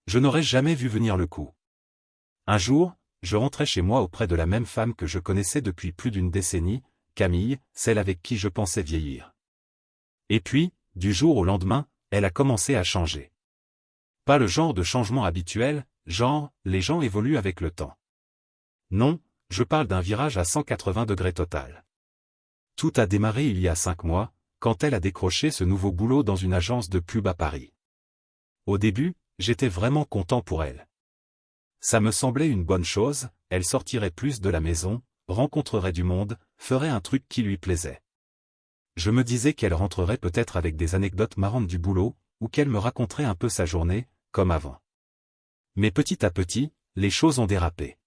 Je n'aurais jamais vu venir le coup. Un jour, je rentrais chez moi auprès de la même femme que je connaissais depuis plus d'une décennie, Camille, celle avec qui je pensais vieillir. Et puis, du jour au lendemain, elle a commencé à changer. Pas le genre de changement habituel, genre, les gens évoluent avec le temps. Non, je parle d'un virage à 180 degrés total. Tout a démarré il y a 5 mois, quand elle a décroché ce nouveau boulot dans une agence de pub à Paris. Au début, j'étais vraiment content pour elle. Ça me semblait une bonne chose, elle sortirait plus de la maison, rencontrerait du monde, ferait un truc qui lui plaisait. Je me disais qu'elle rentrerait peut-être avec des anecdotes marrantes du boulot, ou qu'elle me raconterait un peu sa journée, comme avant. Mais petit à petit, les choses ont dérapé.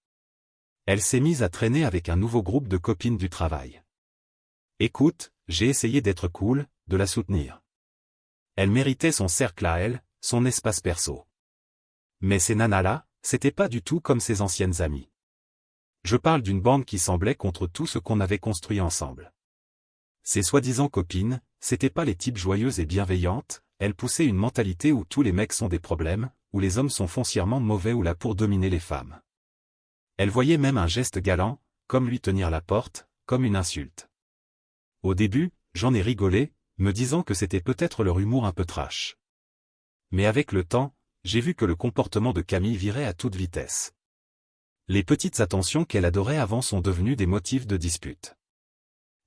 Elle s'est mise à traîner avec un nouveau groupe de copines du travail. Écoute, j'ai essayé d'être cool, de la soutenir. Elle méritait son cercle à elle, son espace perso. Mais ces nanas-là, c'était pas du tout comme ses anciennes amies. Je parle d'une bande qui semblait contre tout ce qu'on avait construit ensemble. Ces soi-disant copines, c'était pas les types joyeuses et bienveillantes, elles poussaient une mentalité où tous les mecs sont des problèmes, où les hommes sont foncièrement mauvais ou là pour dominer les femmes. Elles voyaient même un geste galant, comme lui tenir la porte, comme une insulte. Au début, j'en ai rigolé, me disant que c'était peut-être leur humour un peu trash. Mais avec le temps, j'ai vu que le comportement de Camille virait à toute vitesse. Les petites attentions qu'elle adorait avant sont devenues des motifs de dispute.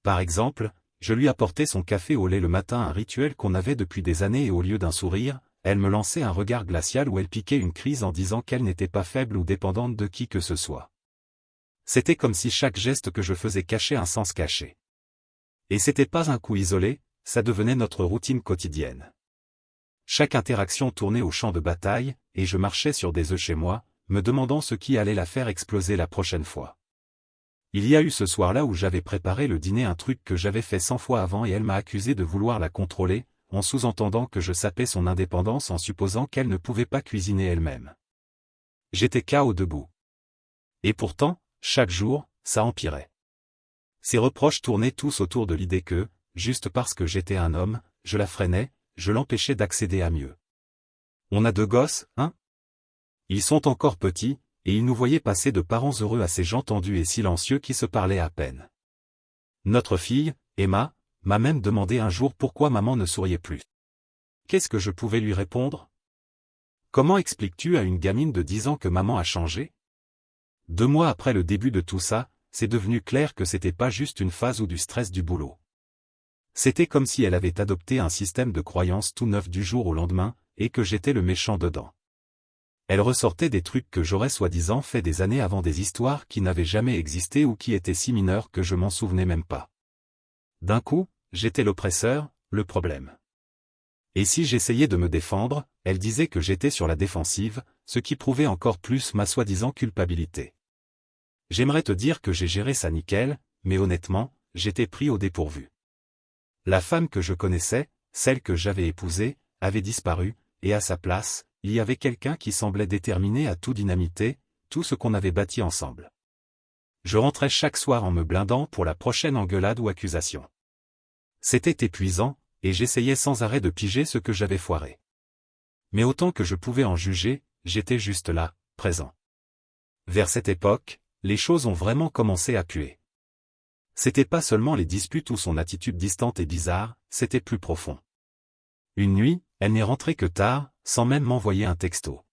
Par exemple, je lui apportais son café au lait le matin, un rituel qu'on avait depuis des années, et au lieu d'un sourire, elle me lançait un regard glacial où elle piquait une crise en disant qu'elle n'était pas faible ou dépendante de qui que ce soit. C'était comme si chaque geste que je faisais cachait un sens caché. Et c'était pas un coup isolé, ça devenait notre routine quotidienne. Chaque interaction tournait au champ de bataille, et je marchais sur des œufs chez moi, me demandant ce qui allait la faire exploser la prochaine fois. Il y a eu ce soir-là où j'avais préparé le dîner, un truc que j'avais fait 100 fois avant, et elle m'a accusé de vouloir la contrôler, en sous-entendant que je sapais son indépendance en supposant qu'elle ne pouvait pas cuisiner elle-même. J'étais KO debout. Et pourtant, chaque jour, ça empirait. Ces reproches tournaient tous autour de l'idée que, juste parce que j'étais un homme, je la freinais, je l'empêchais d'accéder à mieux. On a 2 gosses, hein? Ils sont encore petits, et ils nous voyaient passer de parents heureux à ces gens tendus et silencieux qui se parlaient à peine. Notre fille, Emma, m'a même demandé un jour pourquoi maman ne souriait plus. Qu'est-ce que je pouvais lui répondre? Comment expliques-tu à une gamine de 10 ans que maman a changé? 2 mois après le début de tout ça, c'est devenu clair que c'était pas juste une phase ou du stress du boulot. C'était comme si elle avait adopté un système de croyances tout neuf du jour au lendemain, et que j'étais le méchant dedans. Elle ressortait des trucs que j'aurais soi-disant fait des années avant, des histoires qui n'avaient jamais existé ou qui étaient si mineures que je m'en souvenais même pas. D'un coup, j'étais l'oppresseur, le problème. Et si j'essayais de me défendre, elle disait que j'étais sur la défensive, ce qui prouvait encore plus ma soi-disant culpabilité. J'aimerais te dire que j'ai géré ça nickel, mais honnêtement, j'étais pris au dépourvu. La femme que je connaissais, celle que j'avais épousée, avait disparu, et à sa place, il y avait quelqu'un qui semblait déterminé à tout dynamiter, tout ce qu'on avait bâti ensemble. Je rentrais chaque soir en me blindant pour la prochaine engueulade ou accusation. C'était épuisant, et j'essayais sans arrêt de piger ce que j'avais foiré. Mais autant que je pouvais en juger, j'étais juste là, présent. Vers cette époque, les choses ont vraiment commencé à puer. C'était pas seulement les disputes ou son attitude distante et bizarre, c'était plus profond. Une nuit, elle n'est rentrée que tard, sans même m'envoyer un texto.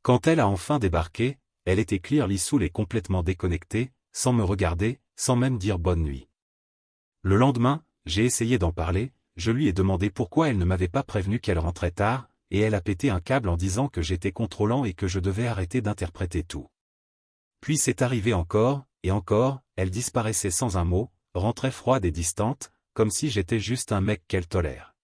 Quand elle a enfin débarqué, elle était clearly saoule et complètement déconnectée, sans me regarder, sans même dire bonne nuit. Le lendemain, j'ai essayé d'en parler, je lui ai demandé pourquoi elle ne m'avait pas prévenu qu'elle rentrait tard, et elle a pété un câble en disant que j'étais contrôlant et que je devais arrêter d'interpréter tout. Puis c'est arrivé encore, et encore, elle disparaissait sans un mot, rentrait froide et distante, comme si j'étais juste un mec qu'elle tolère.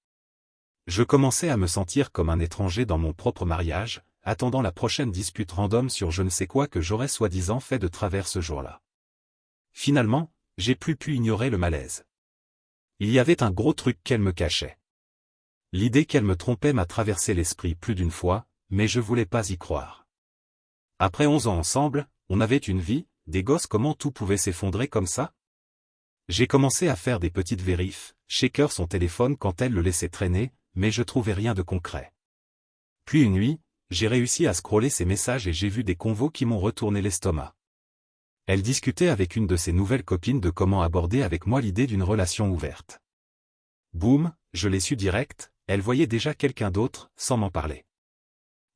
Je commençais à me sentir comme un étranger dans mon propre mariage, attendant la prochaine dispute random sur je ne sais quoi que j'aurais soi-disant fait de travers ce jour-là. Finalement, j'ai plus pu ignorer le malaise. Il y avait un gros truc qu'elle me cachait. L'idée qu'elle me trompait m'a traversé l'esprit plus d'une fois, mais je voulais pas y croire. Après 11 ans ensemble, on avait une vie, des gosses, comment tout pouvait s'effondrer comme ça? J'ai commencé à faire des petites vérifs, shaker son téléphone quand elle le laissait traîner, mais je trouvais rien de concret. Puis une nuit, j'ai réussi à scroller ses messages et j'ai vu des convos qui m'ont retourné l'estomac. Elle discutait avec une de ses nouvelles copines de comment aborder avec moi l'idée d'une relation ouverte. Boum, je l'ai su direct, elle voyait déjà quelqu'un d'autre, sans m'en parler.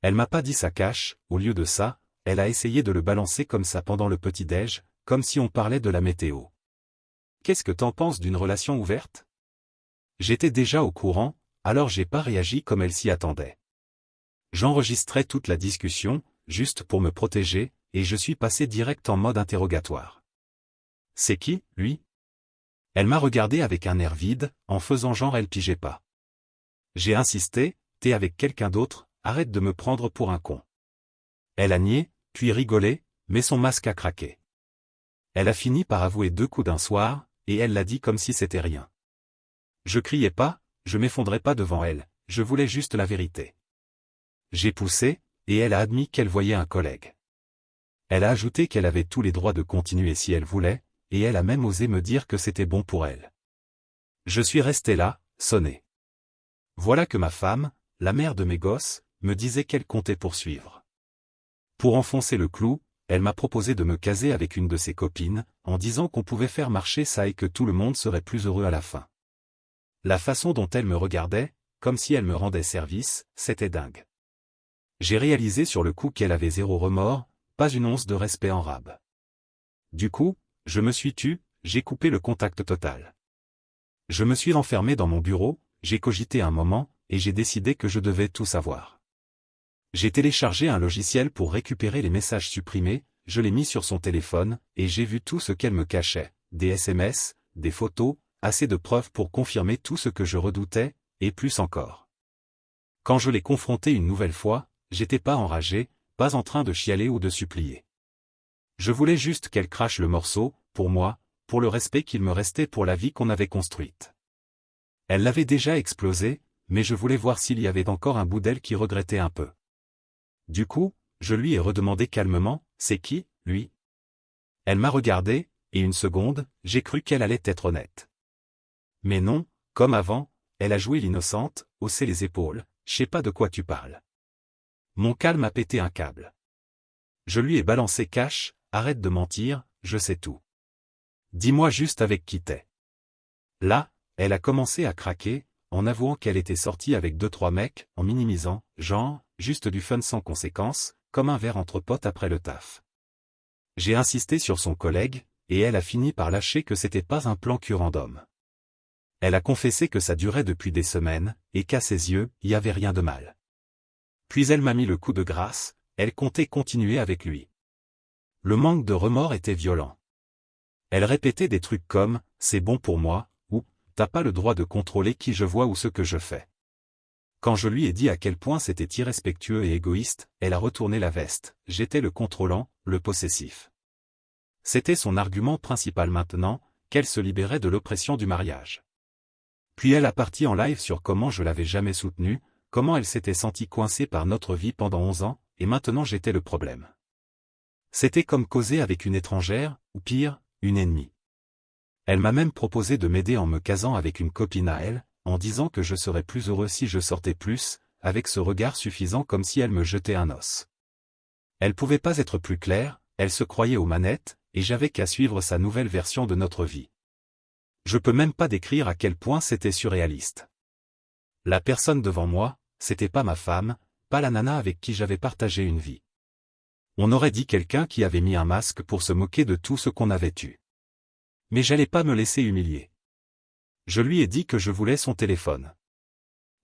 Elle m'a pas dit ça cache, au lieu de ça, elle a essayé de le balancer comme ça pendant le petit-déj, comme si on parlait de la météo. Qu'est-ce que t'en penses d'une relation ouverte? J'étais déjà au courant, alors j'ai pas réagi comme elle s'y attendait. J'enregistrais toute la discussion, juste pour me protéger, et je suis passé direct en mode interrogatoire. C'est qui, lui? Elle m'a regardé avec un air vide, en faisant genre elle pigeait pas. J'ai insisté, t'es avec quelqu'un d'autre, arrête de me prendre pour un con. Elle a nié, puis rigolé, mais son masque a craqué. Elle a fini par avouer 2 coups d'un soir, et elle l'a dit comme si c'était rien. Je criais pas, je m'effondrais pas devant elle, je voulais juste la vérité. J'ai poussé, et elle a admis qu'elle voyait un collègue. Elle a ajouté qu'elle avait tous les droits de continuer si elle voulait, et elle a même osé me dire que c'était bon pour elle. Je suis resté là, sonné. Voilà que ma femme, la mère de mes gosses, me disait qu'elle comptait poursuivre. Pour enfoncer le clou, elle m'a proposé de me caser avec une de ses copines, en disant qu'on pouvait faire marcher ça et que tout le monde serait plus heureux à la fin. La façon dont elle me regardait, comme si elle me rendait service, c'était dingue. J'ai réalisé sur le coup qu'elle avait 0 remords, pas une once de respect en rab. Du coup, je me suis tu, j'ai coupé le contact total. Je me suis enfermé dans mon bureau, j'ai cogité un moment, et j'ai décidé que je devais tout savoir. J'ai téléchargé un logiciel pour récupérer les messages supprimés, je l'ai mis sur son téléphone, et j'ai vu tout ce qu'elle me cachait, des SMS, des photos, assez de preuves pour confirmer tout ce que je redoutais, et plus encore. Quand je l'ai confrontée une nouvelle fois, j'étais pas enragé, pas en train de chialer ou de supplier. Je voulais juste qu'elle crache le morceau, pour moi, pour le respect qu'il me restait pour la vie qu'on avait construite. Elle l'avait déjà explosé, mais je voulais voir s'il y avait encore un bout d'elle qui regrettait un peu. Du coup, je lui ai redemandé calmement, c'est qui, lui? Elle m'a regardé, et une seconde, j'ai cru qu'elle allait être honnête. Mais non, comme avant, elle a joué l'innocente, haussé les épaules, je sais pas de quoi tu parles. Mon calme a pété un câble. Je lui ai balancé cash, arrête de mentir, je sais tout. Dis-moi juste avec qui t'es. Là, elle a commencé à craquer, en avouant qu'elle était sortie avec 2-3 mecs, en minimisant, genre, juste du fun sans conséquence, comme un verre entre potes après le taf. J'ai insisté sur son collègue, et elle a fini par lâcher que c'était pas un plan cul random. Elle a confessé que ça durait depuis des semaines, et qu'à ses yeux, y avait rien de mal. Puis elle m'a mis le coup de grâce, elle comptait continuer avec lui. Le manque de remords était violent. Elle répétait des trucs comme « c'est bon pour moi » ou « t'as pas le droit de contrôler qui je vois ou ce que je fais ». Quand je lui ai dit à quel point c'était irrespectueux et égoïste, elle a retourné la veste, j'étais le contrôlant, le possessif. C'était son argument principal maintenant, qu'elle se libérait de l'oppression du mariage. Puis elle a parti en live sur comment je l'avais jamais soutenue, comment elle s'était sentie coincée par notre vie pendant 11 ans, et maintenant j'étais le problème. C'était comme causer avec une étrangère, ou pire, une ennemie. Elle m'a même proposé de m'aider en me casant avec une copine à elle, en disant que je serais plus heureux si je sortais plus, avec ce regard suffisant comme si elle me jetait un os. Elle pouvait pas être plus claire, elle se croyait aux manettes, et j'avais qu'à suivre sa nouvelle version de notre vie. Je peux même pas décrire à quel point c'était surréaliste. La personne devant moi, c'était pas ma femme, pas la nana avec qui j'avais partagé une vie. On aurait dit quelqu'un qui avait mis un masque pour se moquer de tout ce qu'on avait eu. Mais j'allais pas me laisser humilier. Je lui ai dit que je voulais son téléphone.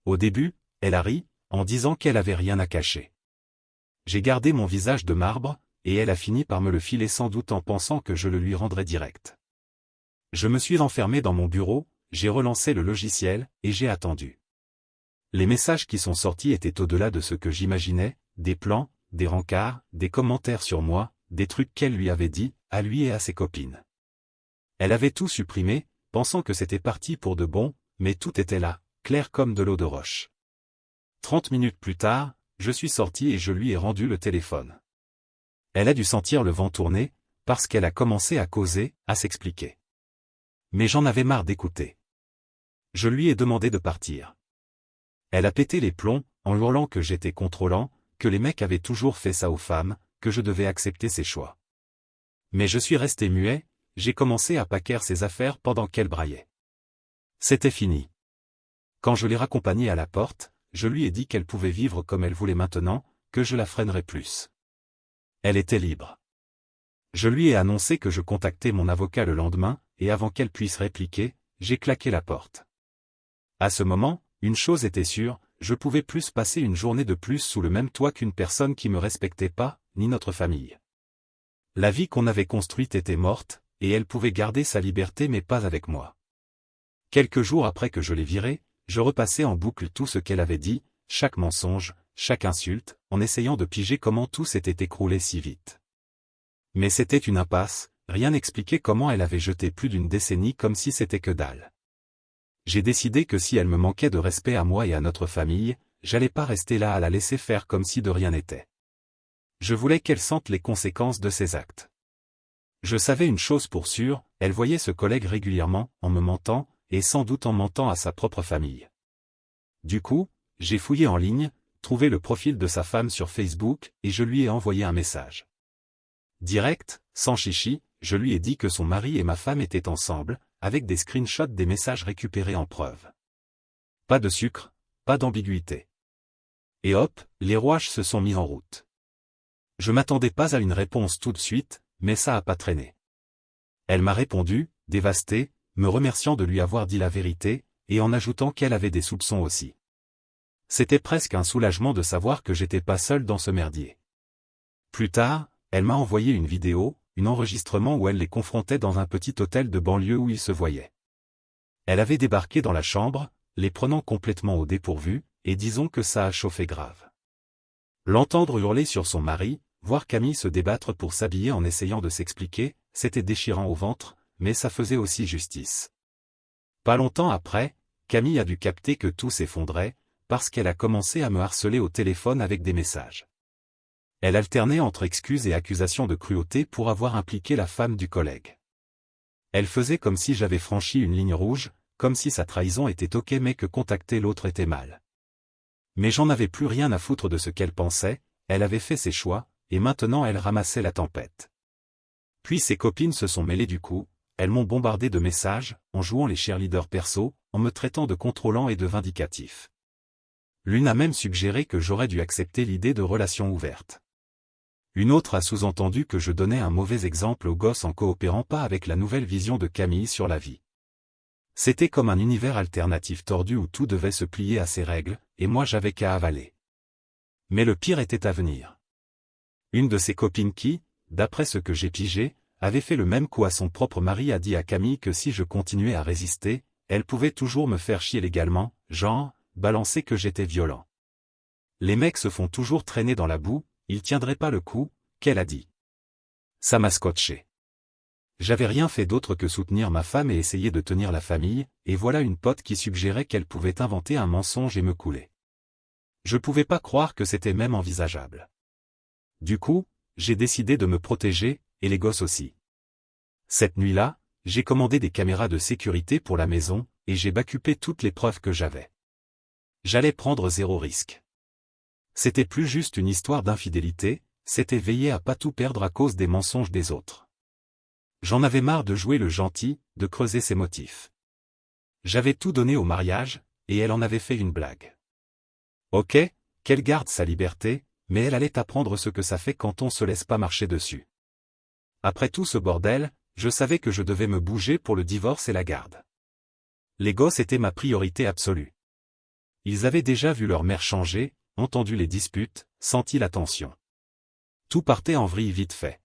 Au début, elle a ri, en disant qu'elle avait rien à cacher. J'ai gardé mon visage de marbre, et elle a fini par me le filer sans doute en pensant que je le lui rendrais direct. Je me suis enfermé dans mon bureau, j'ai relancé le logiciel, et j'ai attendu. Les messages qui sont sortis étaient au-delà de ce que j'imaginais, des plans, des rencarts, des commentaires sur moi, des trucs qu'elle lui avait dit, à lui et à ses copines. Elle avait tout supprimé, pensant que c'était parti pour de bon, mais tout était là, clair comme de l'eau de roche. 30 minutes plus tard, je suis sorti et je lui ai rendu le téléphone. Elle a dû sentir le vent tourner, parce qu'elle a commencé à causer, à s'expliquer. Mais j'en avais marre d'écouter. Je lui ai demandé de partir. Elle a pété les plombs, en hurlant que j'étais contrôlant, que les mecs avaient toujours fait ça aux femmes, que je devais accepter ses choix. Mais je suis resté muet, j'ai commencé à paquer ses affaires pendant qu'elle braillait. C'était fini. Quand je l'ai raccompagnée à la porte, je lui ai dit qu'elle pouvait vivre comme elle voulait maintenant, que je la freinerais plus. Elle était libre. Je lui ai annoncé que je contactais mon avocat le lendemain, et avant qu'elle puisse répliquer, j'ai claqué la porte. À ce moment, une chose était sûre, je pouvais plus passer une journée de plus sous le même toit qu'une personne qui me respectait pas, ni notre famille. La vie qu'on avait construite était morte, et elle pouvait garder sa liberté mais pas avec moi. Quelques jours après que je l'ai virée, je repassais en boucle tout ce qu'elle avait dit, chaque mensonge, chaque insulte, en essayant de piger comment tout s'était écroulé si vite. Mais c'était une impasse, rien n'expliquait comment elle avait jeté plus d'une décennie comme si c'était que dalle. J'ai décidé que si elle me manquait de respect à moi et à notre famille, j'allais pas rester là à la laisser faire comme si de rien n'était. Je voulais qu'elle sente les conséquences de ses actes. Je savais une chose pour sûre, elle voyait ce collègue régulièrement, en me mentant, et sans doute en mentant à sa propre famille. Du coup, j'ai fouillé en ligne, trouvé le profil de sa femme sur Facebook, et je lui ai envoyé un message. Direct, sans chichi, je lui ai dit que son mari et ma femme étaient ensemble, avec des screenshots des messages récupérés en preuve. Pas de sucre, pas d'ambiguïté. Et hop, les rouages se sont mis en route. Je m'attendais pas à une réponse tout de suite, mais ça a pas traîné. Elle m'a répondu, dévastée, me remerciant de lui avoir dit la vérité, et en ajoutant qu'elle avait des soupçons aussi. C'était presque un soulagement de savoir que j'étais pas seul dans ce merdier. Plus tard, elle m'a envoyé une vidéo, un enregistrement où elle les confrontait dans un petit hôtel de banlieue où ils se voyaient. Elle avait débarqué dans la chambre, les prenant complètement au dépourvu, et disons que ça a chauffé grave. L'entendre hurler sur son mari, voir Camille se débattre pour s'habiller en essayant de s'expliquer, c'était déchirant au ventre, mais ça faisait aussi justice. Pas longtemps après, Camille a dû capter que tout s'effondrait, parce qu'elle a commencé à me harceler au téléphone avec des messages. Elle alternait entre excuses et accusations de cruauté pour avoir impliqué la femme du collègue. Elle faisait comme si j'avais franchi une ligne rouge, comme si sa trahison était ok mais que contacter l'autre était mal. Mais j'en avais plus rien à foutre de ce qu'elle pensait, elle avait fait ses choix, et maintenant elle ramassait la tempête. Puis ses copines se sont mêlées du coup, elles m'ont bombardé de messages, en jouant les cheerleaders perso, en me traitant de contrôlant et de vindicatif. L'une a même suggéré que j'aurais dû accepter l'idée de relations ouvertes. Une autre a sous-entendu que je donnais un mauvais exemple aux gosses en coopérant pas avec la nouvelle vision de Camille sur la vie. C'était comme un univers alternatif tordu où tout devait se plier à ses règles, et moi j'avais qu'à avaler. Mais le pire était à venir. Une de ses copines qui, d'après ce que j'ai pigé, avait fait le même coup à son propre mari a dit à Camille que si je continuais à résister, elle pouvait toujours me faire chier légalement, genre, balancer que j'étais violent. Les mecs se font toujours traîner dans la boue, ils tiendraient pas le coup, qu'elle a dit. Ça m'a scotché. J'avais rien fait d'autre que soutenir ma femme et essayer de tenir la famille, et voilà une pote qui suggérait qu'elle pouvait inventer un mensonge et me couler. Je pouvais pas croire que c'était même envisageable. Du coup, j'ai décidé de me protéger, et les gosses aussi. Cette nuit-là, j'ai commandé des caméras de sécurité pour la maison, et j'ai backupé toutes les preuves que j'avais. J'allais prendre zéro risque. C'était plus juste une histoire d'infidélité, c'était veiller à pas tout perdre à cause des mensonges des autres. J'en avais marre de jouer le gentil, de creuser ses motifs. J'avais tout donné au mariage, et elle en avait fait une blague. Ok, qu'elle garde sa liberté, mais elle allait apprendre ce que ça fait quand on se laisse pas marcher dessus. Après tout ce bordel, je savais que je devais me bouger pour le divorce et la garde. Les gosses étaient ma priorité absolue. Ils avaient déjà vu leur mère changer, entendu les disputes, senti la tension. Tout partait en vrille vite fait.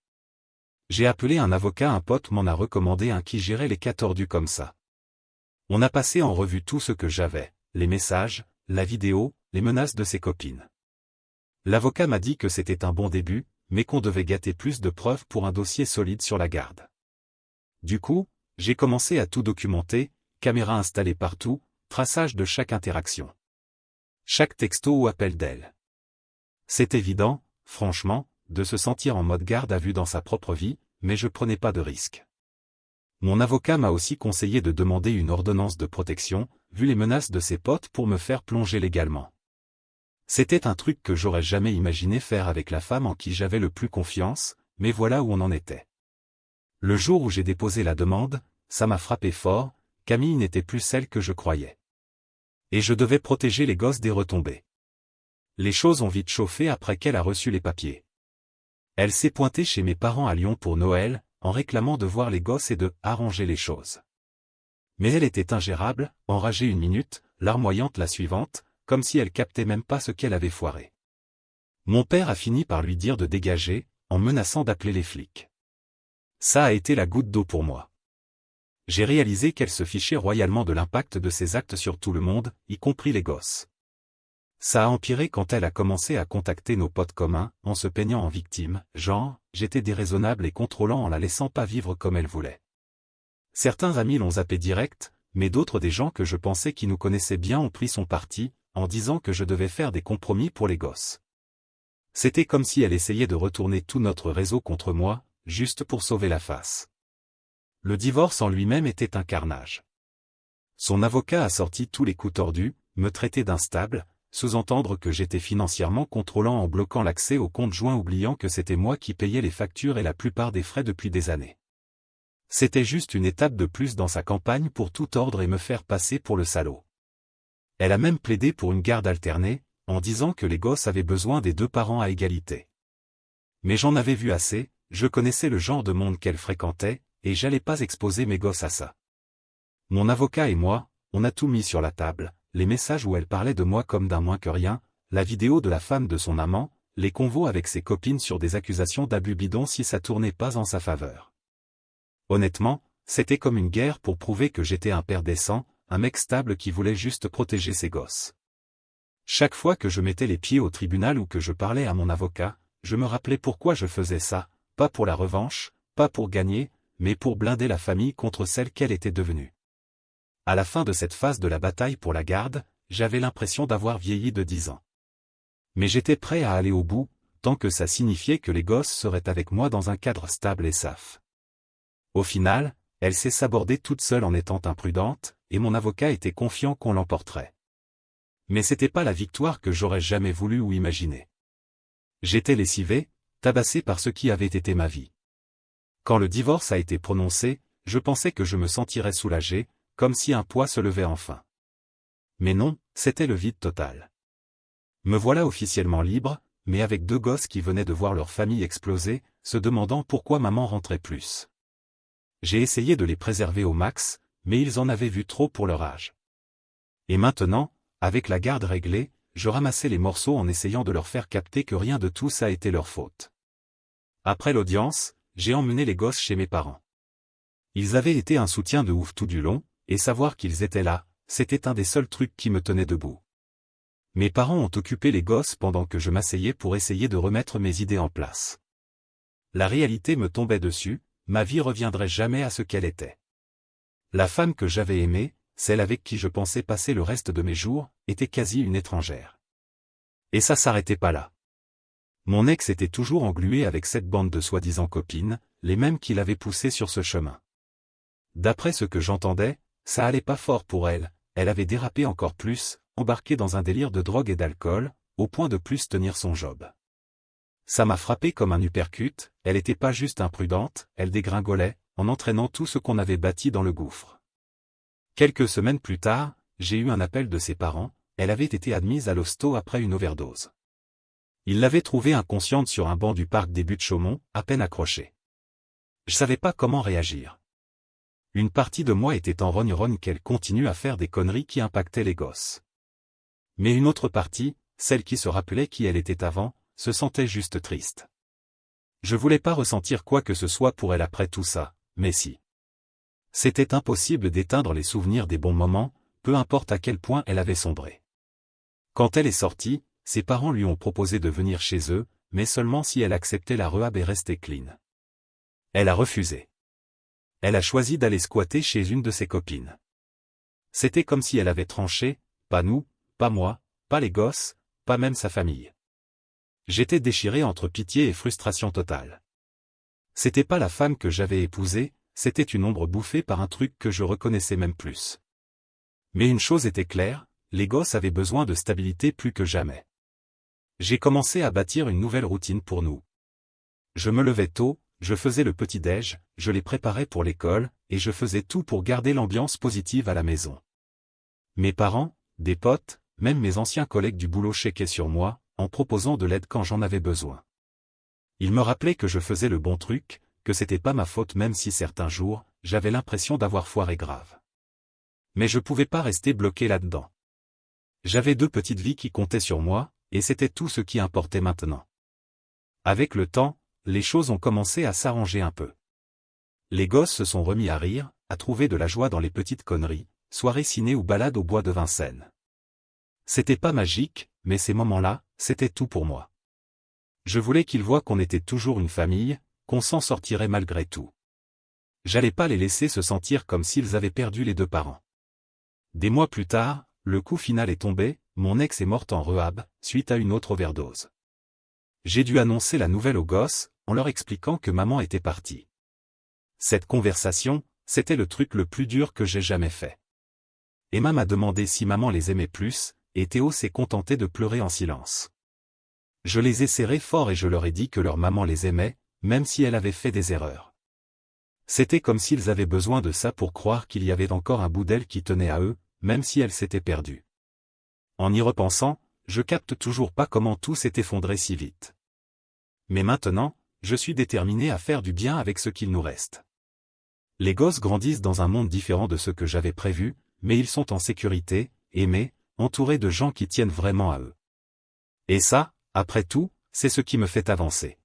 J'ai appelé un avocat, un pote m'en a recommandé un qui gérait les cas tordus comme ça. On a passé en revue tout ce que j'avais, les messages, la vidéo, les menaces de ses copines. L'avocat m'a dit que c'était un bon début, mais qu'on devait gâter plus de preuves pour un dossier solide sur la garde. Du coup, j'ai commencé à tout documenter, caméras installées partout, traçage de chaque interaction. Chaque texto ou appel d'elle. C'est évident, franchement, de se sentir en mode garde à vue dans sa propre vie, mais je prenais pas de risque. Mon avocat m'a aussi conseillé de demander une ordonnance de protection, vu les menaces de ses potes pour me faire plonger légalement. C'était un truc que j'aurais jamais imaginé faire avec la femme en qui j'avais le plus confiance, mais voilà où on en était. Le jour où j'ai déposé la demande, ça m'a frappé fort, Camille n'était plus celle que je croyais. Et je devais protéger les gosses des retombées. Les choses ont vite chauffé après qu'elle a reçu les papiers. Elle s'est pointée chez mes parents à Lyon pour Noël, en réclamant de voir les gosses et de « arranger les choses ». Mais elle était ingérable, enragée une minute, larmoyante la suivante, comme si elle captait même pas ce qu'elle avait foiré. Mon père a fini par lui dire de dégager, en menaçant d'appeler les flics. Ça a été la goutte d'eau pour moi. J'ai réalisé qu'elle se fichait royalement de l'impact de ses actes sur tout le monde, y compris les gosses. Ça a empiré quand elle a commencé à contacter nos potes communs, en se peignant en victime, genre, j'étais déraisonnable et contrôlant en la laissant pas vivre comme elle voulait. Certains amis l'ont zappé direct, mais d'autres des gens que je pensais qui nous connaissaient bien ont pris son parti, en disant que je devais faire des compromis pour les gosses. C'était comme si elle essayait de retourner tout notre réseau contre moi, juste pour sauver la face. Le divorce en lui-même était un carnage. Son avocat a sorti tous les coups tordus, me traitait d'instable, sous-entendre que j'étais financièrement contrôlant en bloquant l'accès au compte joint oubliant que c'était moi qui payais les factures et la plupart des frais depuis des années. C'était juste une étape de plus dans sa campagne pour tout tordre et me faire passer pour le salaud. Elle a même plaidé pour une garde alternée, en disant que les gosses avaient besoin des deux parents à égalité. Mais j'en avais vu assez, je connaissais le genre de monde qu'elle fréquentait, et j'allais pas exposer mes gosses à ça. Mon avocat et moi, on a tout mis sur la table, les messages où elle parlait de moi comme d'un moins que rien, la vidéo de la femme de son amant, les convos avec ses copines sur des accusations d'abus bidons si ça tournait pas en sa faveur. Honnêtement, c'était comme une guerre pour prouver que j'étais un père décent, un mec stable qui voulait juste protéger ses gosses. Chaque fois que je mettais les pieds au tribunal ou que je parlais à mon avocat, je me rappelais pourquoi je faisais ça, pas pour la revanche, pas pour gagner, mais pour blinder la famille contre celle qu'elle était devenue. À la fin de cette phase de la bataille pour la garde, j'avais l'impression d'avoir vieilli de 10 ans. Mais j'étais prêt à aller au bout, tant que ça signifiait que les gosses seraient avec moi dans un cadre stable et safe. Au final, elle s'est sabordée toute seule en étant imprudente, et mon avocat était confiant qu'on l'emporterait. Mais c'était pas la victoire que j'aurais jamais voulu ou imaginé. J'étais lessivé, tabassé par ce qui avait été ma vie. Quand le divorce a été prononcé, je pensais que je me sentirais soulagé, comme si un poids se levait enfin. Mais non, c'était le vide total. Me voilà officiellement libre, mais avec deux gosses qui venaient de voir leur famille exploser, se demandant pourquoi maman rentrait plus. J'ai essayé de les préserver au max, mais ils en avaient vu trop pour leur âge. Et maintenant, avec la garde réglée, je ramassais les morceaux en essayant de leur faire capter que rien de tout ça était leur faute. Après l'audience, j'ai emmené les gosses chez mes parents. Ils avaient été un soutien de ouf tout du long, et savoir qu'ils étaient là, c'était un des seuls trucs qui me tenait debout. Mes parents ont occupé les gosses pendant que je m'asseyais pour essayer de remettre mes idées en place. La réalité me tombait dessus, ma vie reviendrait jamais à ce qu'elle était. La femme que j'avais aimée, celle avec qui je pensais passer le reste de mes jours, était quasi une étrangère. Et ça s'arrêtait pas là. Mon ex était toujours englué avec cette bande de soi-disant copines, les mêmes qui l'avaient poussé sur ce chemin. D'après ce que j'entendais, ça allait pas fort pour elle, elle avait dérapé encore plus, embarquée dans un délire de drogue et d'alcool, au point de plus tenir son job. Ça m'a frappé comme un uppercut, elle était pas juste imprudente, elle dégringolait, en entraînant tout ce qu'on avait bâti dans le gouffre. Quelques semaines plus tard, j'ai eu un appel de ses parents, elle avait été admise à l'hosto après une overdose. Ils l'avaient trouvée inconsciente sur un banc du parc des Buttes-Chaumont, à peine accrochée. Je savais pas comment réagir. Une partie de moi était en rogne-rogne qu'elle continue à faire des conneries qui impactaient les gosses. Mais une autre partie, celle qui se rappelait qui elle était avant, se sentait juste triste. Je voulais pas ressentir quoi que ce soit pour elle après tout ça, mais si. C'était impossible d'éteindre les souvenirs des bons moments, peu importe à quel point elle avait sombré. Quand elle est sortie, ses parents lui ont proposé de venir chez eux, mais seulement si elle acceptait la rehab et restait clean. Elle a refusé. Elle a choisi d'aller squatter chez une de ses copines. C'était comme si elle avait tranché, pas nous, pas moi, pas les gosses, pas même sa famille. J'étais déchiré entre pitié et frustration totale. C'était pas la femme que j'avais épousée, c'était une ombre bouffée par un truc que je reconnaissais même plus. Mais une chose était claire, les gosses avaient besoin de stabilité plus que jamais. J'ai commencé à bâtir une nouvelle routine pour nous. Je me levais tôt, je faisais le petit-déj, je les préparais pour l'école, et je faisais tout pour garder l'ambiance positive à la maison. Mes parents, des potes, même mes anciens collègues du boulot checker sur moi, en proposant de l'aide quand j'en avais besoin. Ils me rappelaient que je faisais le bon truc, que c'était pas ma faute même si certains jours, j'avais l'impression d'avoir foiré grave. Mais je pouvais pas rester bloqué là-dedans. J'avais 2 petites vies qui comptaient sur moi, et c'était tout ce qui importait maintenant. Avec le temps, les choses ont commencé à s'arranger un peu. Les gosses se sont remis à rire, à trouver de la joie dans les petites conneries, soirées ciné ou balades au bois de Vincennes. C'était pas magique, mais ces moments-là, c'était tout pour moi. Je voulais qu'ils voient qu'on était toujours une famille, qu'on s'en sortirait malgré tout. J'allais pas les laisser se sentir comme s'ils avaient perdu les 2 parents. Des mois plus tard, le coup final est tombé, mon ex est morte en rehab, suite à une autre overdose. J'ai dû annoncer la nouvelle aux gosses, en leur expliquant que maman était partie. Cette conversation, c'était le truc le plus dur que j'ai jamais fait. Emma m'a demandé si maman les aimait plus, et Théo s'est contenté de pleurer en silence. Je les ai serrés fort et je leur ai dit que leur maman les aimait, même si elle avait fait des erreurs. C'était comme s'ils avaient besoin de ça pour croire qu'il y avait encore un bout d'elle qui tenait à eux, même si elle s'était perdue. En y repensant, je capte toujours pas comment tout s'est effondré si vite. Mais maintenant, je suis déterminé à faire du bien avec ce qu'il nous reste. Les gosses grandissent dans un monde différent de ce que j'avais prévu, mais ils sont en sécurité, aimés, entourés de gens qui tiennent vraiment à eux. Et ça, après tout, c'est ce qui me fait avancer.